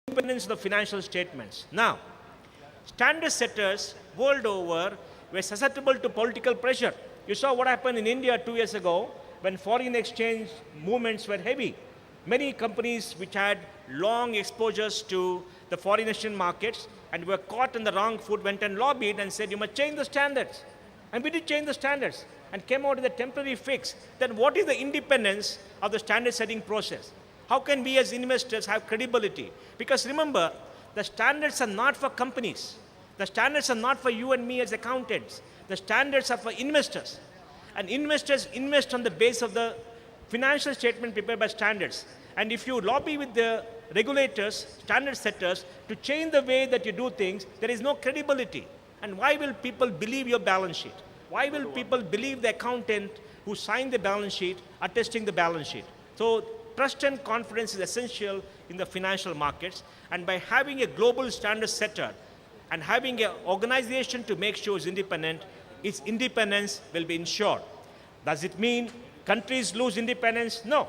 independence of the financial statements. Now, standard setters world over were susceptible to political pressure. You saw what happened in India 2 years ago when foreign exchange movements were heavy. Many companies which had long exposures to the foreign exchange markets and were caught in the wrong foot went and lobbied and said, you must change the standards. And we did change the standards and came out with a temporary fix. Then what is the independence of the standard setting process? How can we as investors have credibility? Because remember, the standards are not for companies. The standards are not for you and me as accountants. The standards are for investors. And investors invest on the basis of the financial statement prepared by standards. And if you lobby with the regulators, standard setters, to change the way that you do things, there is no credibility. And why will people believe your balance sheet? Why will people believe the accountant who signed the balance sheet attesting the balance sheet? So trust and confidence is essential in the financial markets. And by having a global standard setter and having an organization to make sure it's independent, its independence will be ensured. Does it mean countries lose independence? No.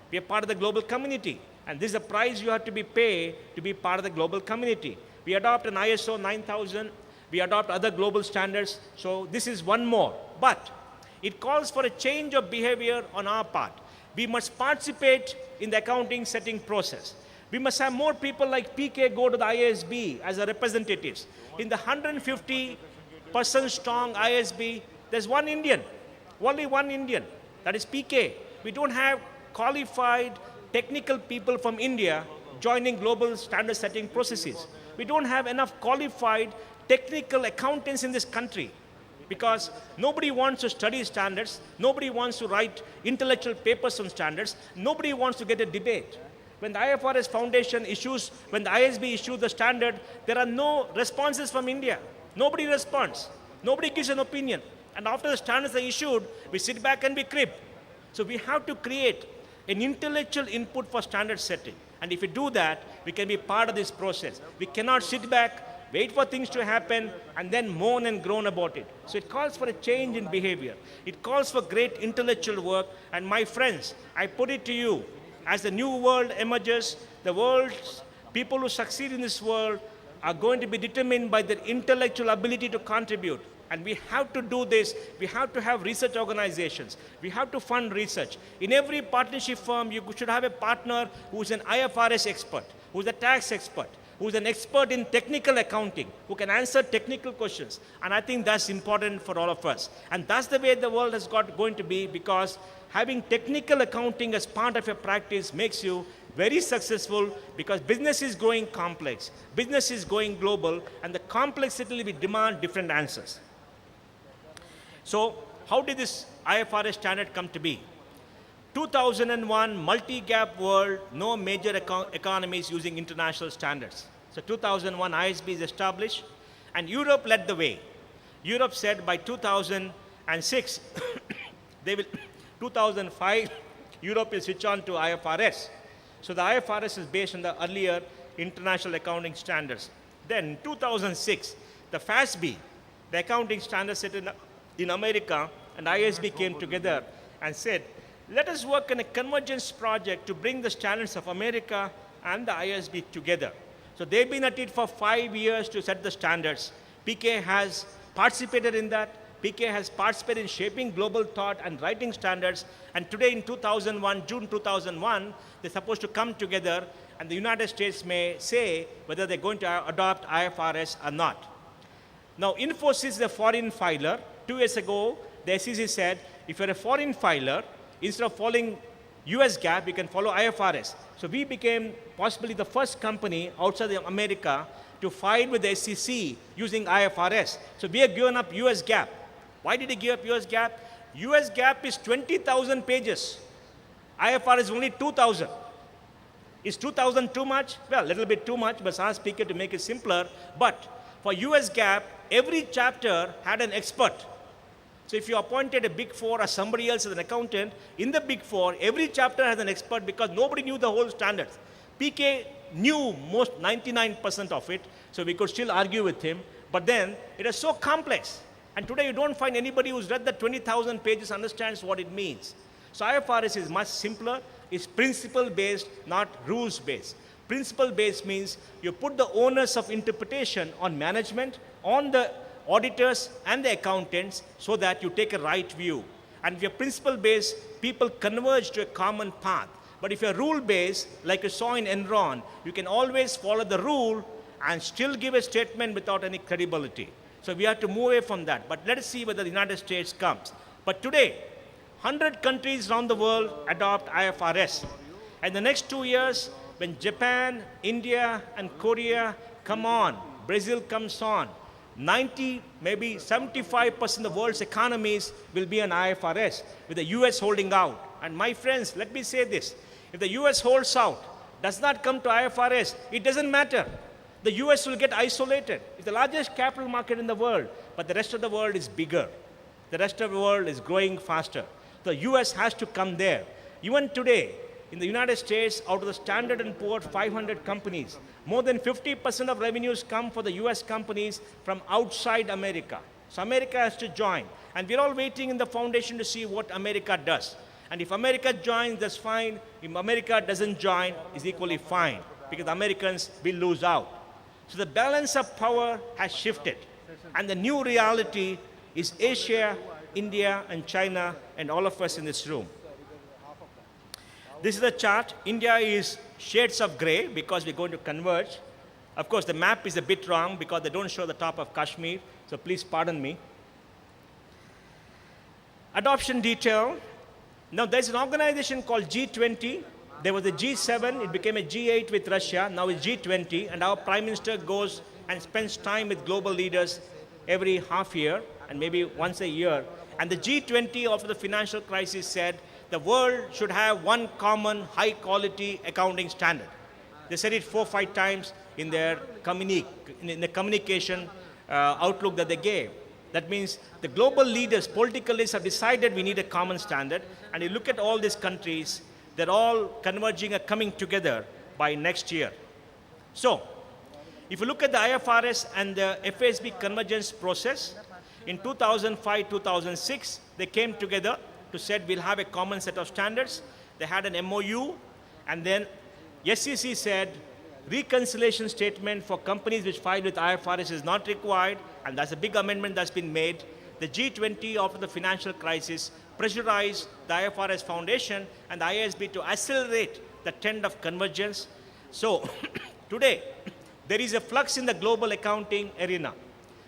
We are part of the global community. And this is a price you have to be paid to be part of the global community. We adopt an ISO 9000. We adopt other global standards. So this is one more. But it calls for a change of behavior on our part. We must participate in the accounting setting process. We must have more people like PK go to the IASB as our representatives. In the 150-person strong IASB, there's one Indian, only one Indian, that is PK. We don't have qualified technical people from India joining global standard setting processes. We don't have enough qualified technical accountants in this country because nobody wants to study standards, nobody wants to write intellectual papers on standards, nobody wants to get a debate. When the IFRS Foundation issues, when the ISB issues the standard, there are no responses from India. Nobody responds. Nobody gives an opinion. And after the standards are issued, we sit back and we crib. So we have to create an intellectual input for standard setting. And if we do that, we can be part of this process. We cannot sit back, wait for things to happen, and then moan and groan about it. So it calls for a change in behavior. It calls for great intellectual work. And my friends, I put it to you, as the new world emerges, the world's people who succeed in this world are going to be determined by their intellectual ability to contribute. And we have to do this. We have to have research organizations. We have to fund research. In every partnership firm, you should have a partner who is an IFRS expert, who is a tax expert, who is an expert in technical accounting, who can answer technical questions. And I think that's important for all of us. And that's the way the world has going to be, because having technical accounting as part of your practice makes you very successful, because business is growing complex, business is going global, and the complexity will demand different answers. So how did this IFRS standard come to be? 2001, multi-gap world, no major economies using international standards. So 2001, ISB is established, and Europe led the way. Europe said by 2006, 2005, Europe will switch on to IFRS. So the IFRS is based on the earlier international accounting standards. Then in 2006, the FASB, the accounting standard set in America, and ISB came together and said, let us work on a convergence project to bring the standards of America and the ISB together. So they've been at it for 5 years to set the standards. PK has participated in that. PK has participated in shaping global thought and writing standards. And today in 2001, June 2001, they're supposed to come together, and the United States may say whether they're going to adopt IFRS or not. Now, Infosys is a foreign filer. 2 years ago, the SEC said, if you're a foreign filer, instead of following US GAAP, you can follow IFRS. So we became possibly the first company outside of America to file with the SEC using IFRS. So we have given up US GAAP. Why did he give up US GAAP? US GAAP is 20,000 pages. IFRS is only 2,000. Is 2,000 too much? Well, a little bit too much, but ask speaker to make it simpler. But for US GAAP, every chapter had an expert. So if you appointed a Big Four or somebody else as an accountant, in the Big Four, every chapter has an expert because nobody knew the whole standards. PK knew most 99% of it, so we could still argue with him. But then it is so complex. And today you don't find anybody who's read the 20,000 pages understands what it means. So IFRS is much simpler. It's principle-based, not rules-based. Principle-based means you put the onus of interpretation on management, on the auditors and the accountants so that you take a right view. And if you're principle-based, people converge to a common path. But if you're rule-based, like you saw in Enron, you can always follow the rule and still give a statement without any credibility. So we have to move away from that. But let us see whether the United States comes. But today, 100 countries around the world adopt IFRS. And the next 2 years, when Japan, India, and Korea come on, Brazil comes on, 90, maybe 75% of the world's economies will be on IFRS, with the US holding out. And my friends, let me say this. If the US holds out, does not come to IFRS, it doesn't matter. The US will get isolated. It's the largest capital market in the world, but the rest of the world is bigger. The rest of the world is growing faster. The US has to come there. Even today, in the United States, out of the Standard & Poor's 500 companies, more than 50% of revenues come for the US companies from outside America. So America has to join. And we're all waiting in the foundation to see what America does. And if America joins, that's fine. If America doesn't join, it's equally fine, because the Americans will lose out. So the balance of power has shifted. And the new reality is Asia, India, and China, and all of us in this room. This is the chart. India is shades of gray because we're going to converge. Of course, the map is a bit wrong because they don't show the top of Kashmir, so please pardon me. Adoption detail. Now, there's an organization called G20. There was a G7, it became a G8 with Russia, now it's G20, and our Prime Minister goes and spends time with global leaders every half year, and maybe once a year. And the G20 after the financial crisis said, the world should have one common high-quality accounting standard. They said it 4 or 5 times in their in the communication outlook that they gave. That means the global leaders, political leaders have decided we need a common standard. And you look at all these countries, they're all converging and coming together by next year. So, if you look at the IFRS and the FASB convergence process, in 2005, 2006, they came together to said we'll have a common set of standards. They had an MOU, and then SEC said reconciliation statement for companies which filed with IFRS is not required, and that's a big amendment that's been made. The G20 after the financial crisis pressurized the IFRS Foundation and the IASB to accelerate the trend of convergence. So today, there is a flux in the global accounting arena.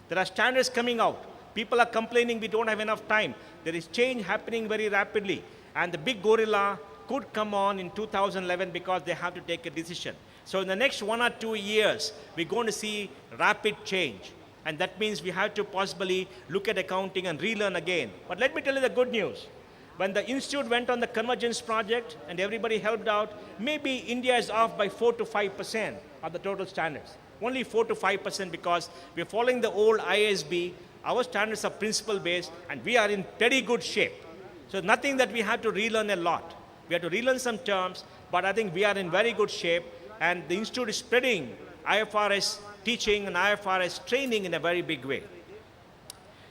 There are standards coming out. People are complaining we don't have enough time. There is change happening very rapidly. And the big gorilla could come on in 2011 because they have to take a decision. So in the next 1 or 2 years, we're going to see rapid change. And that means we have to possibly look at accounting and relearn again. But let me tell you the good news. When the institute went on the convergence project and everybody helped out, maybe India is off by 4 to 5% of the total standards. Only 4 to 5% because we're following the old IASB. Our standards are principle-based, and we are in pretty good shape. So nothing that we have to relearn a lot. We have to relearn some terms, but I think we are in very good shape, and the institute is spreading IFRS teaching and IFRS training in a very big way.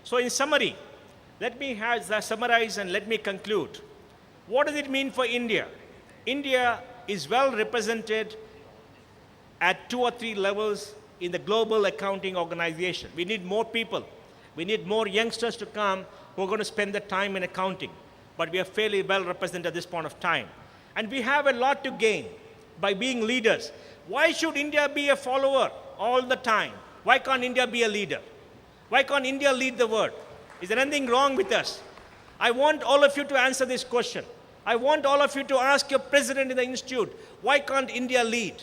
So in summary, let me summarize and let me conclude. What does it mean for India? India is well represented at 2 or 3 levels in the global accounting organization. We need more people. We need more youngsters to come who are going to spend the time in accounting. But we are fairly well represented at this point of time. And we have a lot to gain by being leaders. Why should India be a follower all the time? Why can't India be a leader? Why can't India lead the world? Is there anything wrong with us? I want all of you to answer this question. I want all of you to ask your president in the institute, why can't India lead?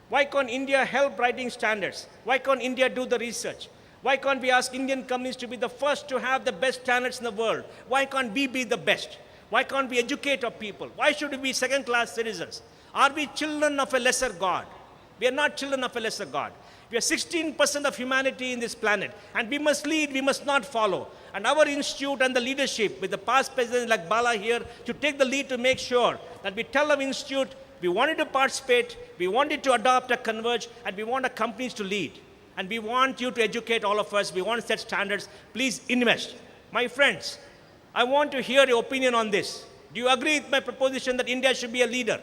Why can't India help writing standards? Why can't India do the research? Why can't we ask Indian companies to be the first to have the best standards in the world? Why can't we be the best? Why can't we educate our people? Why should we be second-class citizens? Are we children of a lesser God? We are not children of a lesser God. We are 16% of humanity in this planet, and we must lead, we must not follow. And our institute and the leadership, with the past presidents like Bala here, to take the lead to make sure that we tell our institute, we wanted to participate, we wanted to adopt a converge, and we want our companies to lead. And we want you to educate all of us. We want to set standards. Please invest. My friends, I want to hear your opinion on this. Do you agree with my proposition that India should be a leader?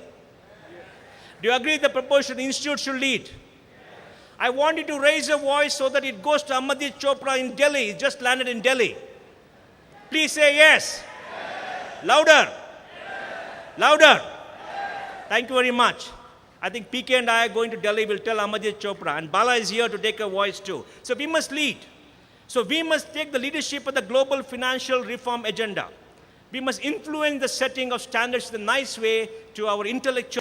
Do you agree the proportion institute should lead? I want you to raise your voice so that it goes to Amarjit Chopra in Delhi. He just landed in Delhi. Please say yes. Louder. Louder. Thank you very much. I think PK and I are going to Delhi. We'll tell Amarjit Chopra. And Bala is here to take a voice too. So we must lead. So we must take the leadership of the global financial reform agenda. We must influence the setting of standards in a nice way to our intellectual